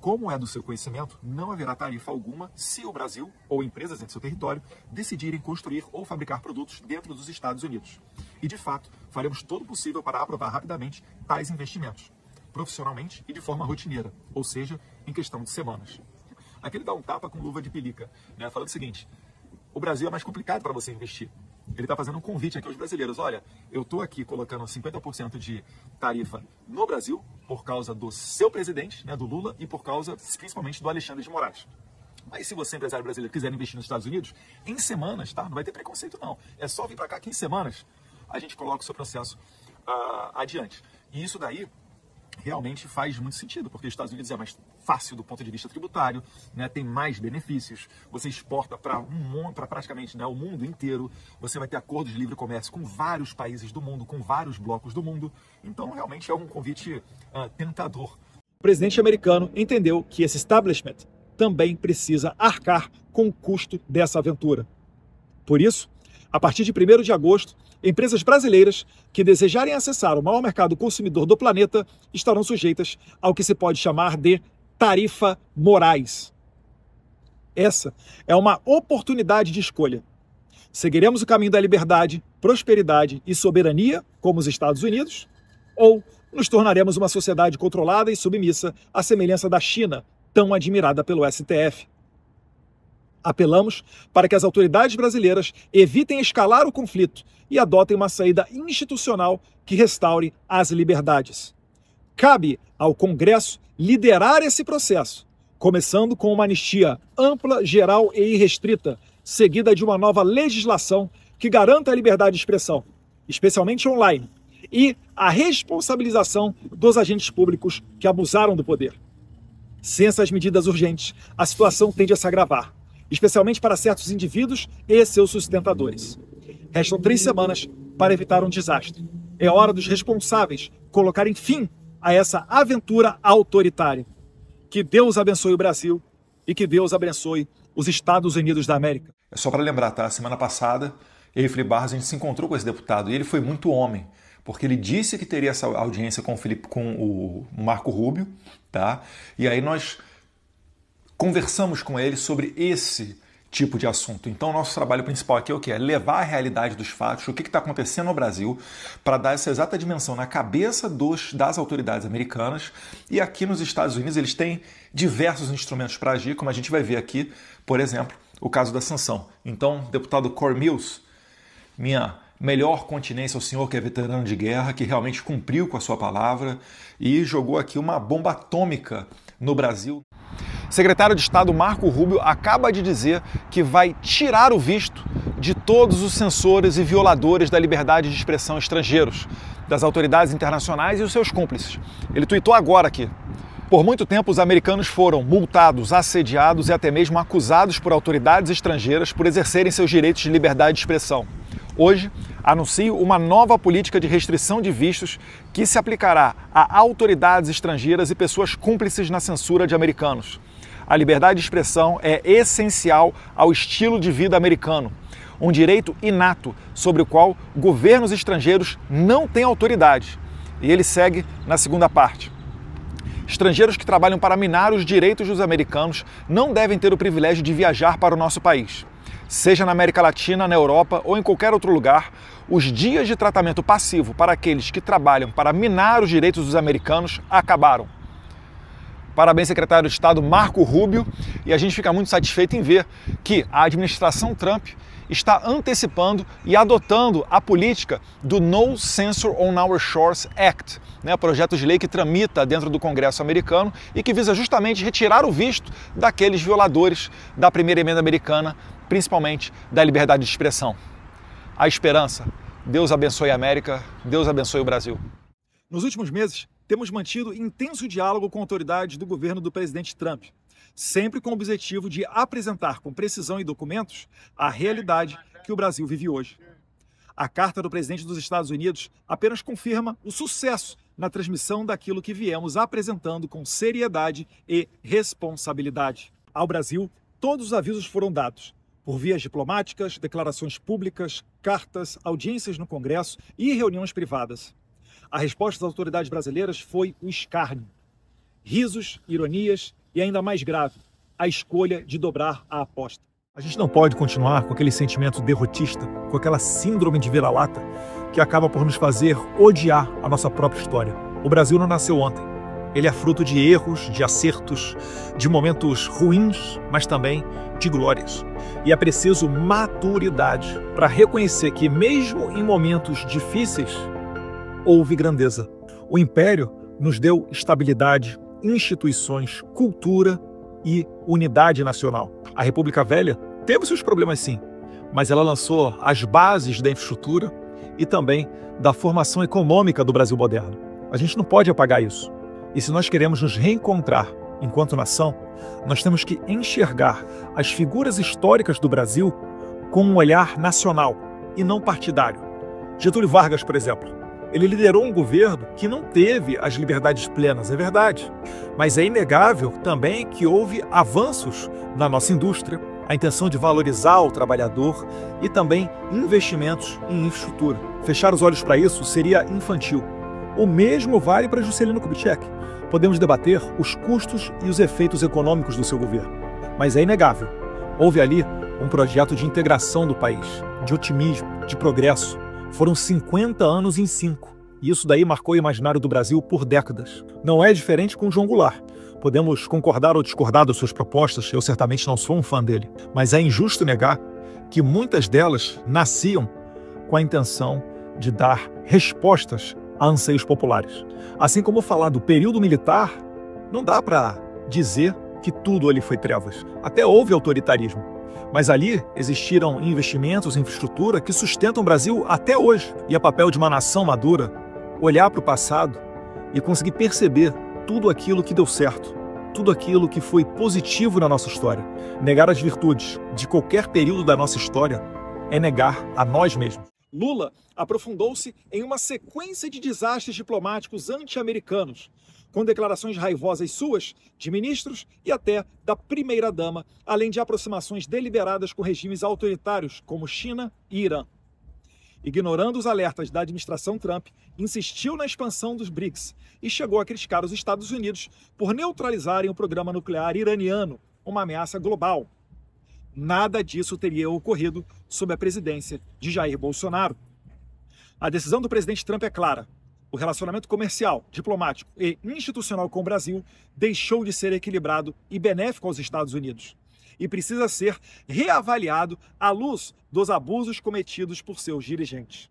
Como é do seu conhecimento, não haverá tarifa alguma se o Brasil ou empresas em seu território decidirem construir ou fabricar produtos dentro dos Estados Unidos. E, de fato, faremos todo o possível para aprovar rapidamente tais investimentos, profissionalmente e de forma rotineira, ou seja, em questão de semanas. Aqui ele dá um tapa com luva de pelica, né, falando o seguinte: o Brasil é mais complicado para você investir. Ele está fazendo um convite aqui aos brasileiros. Olha, eu estou aqui colocando 50% de tarifa no Brasil por causa do seu presidente, né, do Lula, e por causa, principalmente, do Alexandre de Moraes. Mas se você, empresário brasileiro, quiser investir nos Estados Unidos, em semanas, tá? Não vai ter preconceito, não. É só vir para cá que em semanas a gente coloca o seu processo adiante. E isso daí realmente faz muito sentido, porque os Estados Unidos é mais fácil do ponto de vista tributário, né, tem mais benefícios, você exporta para praticamente, né, o mundo inteiro, você vai ter acordos de livre comércio com vários países do mundo, com vários blocos do mundo, então realmente é um convite tentador. O presidente americano entendeu que esse establishment também precisa arcar com o custo dessa aventura. Por isso, a partir de 1º de agosto, empresas brasileiras que desejarem acessar o maior mercado consumidor do planeta estarão sujeitas ao que se pode chamar de tarifa Moraes. Essa é uma oportunidade de escolha. Seguiremos o caminho da liberdade, prosperidade e soberania, como os Estados Unidos, ou nos tornaremos uma sociedade controlada e submissa à semelhança da China, tão admirada pelo STF. Apelamos para que as autoridades brasileiras evitem escalar o conflito e adotem uma saída institucional que restaure as liberdades. Cabe ao Congresso liderar esse processo, começando com uma anistia ampla, geral e irrestrita, seguida de uma nova legislação que garanta a liberdade de expressão, especialmente online, e a responsabilização dos agentes públicos que abusaram do poder. Sem essas medidas urgentes, a situação tende a se agravar, especialmente para certos indivíduos e seus sustentadores. Restam 3 semanas para evitar um desastre. É hora dos responsáveis colocarem fim a essa aventura autoritária. Que Deus abençoe o Brasil e que Deus abençoe os Estados Unidos da América. É só para lembrar, tá? Semana passada, eu e Felipe Barros, a gente se encontrou com esse deputado e ele foi muito homem, porque ele disse que teria essa audiência com o Marco Rubio, tá? E aí nós conversamos com ele sobre esse tipo de assunto. Então, nosso trabalho principal aqui é o quê? É levar a realidade dos fatos, o que está acontecendo no Brasil, para dar essa exata dimensão na cabeça das autoridades americanas. E aqui nos Estados Unidos eles têm diversos instrumentos para agir, como a gente vai ver aqui, por exemplo, o caso da sanção. Então, deputado Corey Mills, minha melhor continência ao senhor que é veterano de guerra, que realmente cumpriu com a sua palavra e jogou aqui uma bomba atômica no Brasil. Secretário de Estado Marco Rubio acaba de dizer que vai tirar o visto de todos os censores e violadores da liberdade de expressão estrangeiros, das autoridades internacionais e os seus cúmplices. Ele tuitou agora aqui. Por muito tempo, os americanos foram multados, assediados e até mesmo acusados por autoridades estrangeiras por exercerem seus direitos de liberdade de expressão. Hoje, anuncio uma nova política de restrição de vistos que se aplicará a autoridades estrangeiras e pessoas cúmplices na censura de americanos. A liberdade de expressão é essencial ao estilo de vida americano, um direito inato sobre o qual governos estrangeiros não têm autoridade. E ele segue na segunda parte. Estrangeiros que trabalham para minar os direitos dos americanos não devem ter o privilégio de viajar para o nosso país. Seja na América Latina, na Europa ou em qualquer outro lugar, os dias de tratamento passivo para aqueles que trabalham para minar os direitos dos americanos acabaram. Parabéns, secretário de Estado Marco Rubio, e a gente fica muito satisfeito em ver que a administração Trump está antecipando e adotando a política do No Censure on Our Shores Act, projeto de lei que tramita dentro do Congresso americano e que visa justamente retirar o visto daqueles violadores da primeira emenda americana, principalmente da liberdade de expressão. A esperança. Deus abençoe a América, Deus abençoe o Brasil. Nos últimos meses, temos mantido intenso diálogo com autoridades do governo do presidente Trump, sempre com o objetivo de apresentar com precisão e documentos a realidade que o Brasil vive hoje. A carta do presidente dos Estados Unidos apenas confirma o sucesso na transmissão daquilo que viemos apresentando com seriedade e responsabilidade. Ao Brasil, todos os avisos foram dados, por vias diplomáticas, declarações públicas, cartas, audiências no Congresso e reuniões privadas. A resposta das autoridades brasileiras foi o escárnio. Risos, ironias E ainda mais grave, a escolha de dobrar a aposta. A gente não pode continuar com aquele sentimento derrotista, com aquela síndrome de vira-lata que acaba por nos fazer odiar a nossa própria história. O Brasil não nasceu ontem. Ele é fruto de erros, de acertos, de momentos ruins, mas também de glórias. E é preciso maturidade para reconhecer que, mesmo em momentos difíceis, houve grandeza. O Império nos deu estabilidade, instituições, cultura e unidade nacional. A República Velha teve seus problemas sim, mas ela lançou as bases da infraestrutura e também da formação econômica do Brasil moderno. A gente não pode apagar isso. E se nós queremos nos reencontrar enquanto nação, nós temos que enxergar as figuras históricas do Brasil com um olhar nacional e não partidário. Getúlio Vargas, por exemplo, ele liderou um governo que não teve as liberdades plenas, é verdade. Mas é inegável também que houve avanços na nossa indústria, a intenção de valorizar o trabalhador e também investimentos em infraestrutura. Fechar os olhos para isso seria infantil. O mesmo vale para Juscelino Kubitschek. Podemos debater os custos e os efeitos econômicos do seu governo. Mas é inegável. Houve ali um projeto de integração do país, de otimismo, de progresso. Foram 50 anos em 5. E isso daí marcou o imaginário do Brasil por décadas. Não é diferente com João Goulart. Podemos concordar ou discordar das suas propostas, eu certamente não sou um fã dele. Mas é injusto negar que muitas delas nasciam com a intenção de dar respostas a anseios populares. Assim como falar do período militar, não dá para dizer que tudo ali foi trevas. Até houve autoritarismo, mas ali existiram investimentos em infraestrutura que sustentam o Brasil até hoje. E é papel de uma nação madura olhar para o passado e conseguir perceber tudo aquilo que deu certo, tudo aquilo que foi positivo na nossa história. Negar as virtudes de qualquer período da nossa história é negar a nós mesmos. Lula aprofundou-se em uma sequência de desastres diplomáticos anti-americanos, com declarações raivosas suas, de ministros e até da primeira-dama, além de aproximações deliberadas com regimes autoritários como China e Irã. Ignorando os alertas da administração Trump, insistiu na expansão dos BRICS e chegou a criticar os Estados Unidos por neutralizarem o programa nuclear iraniano, uma ameaça global. Nada disso teria ocorrido sob a presidência de Jair Bolsonaro. A decisão do presidente Trump é clara. O relacionamento comercial, diplomático e institucional com o Brasil deixou de ser equilibrado e benéfico aos Estados Unidos e precisa ser reavaliado à luz dos abusos cometidos por seus dirigentes.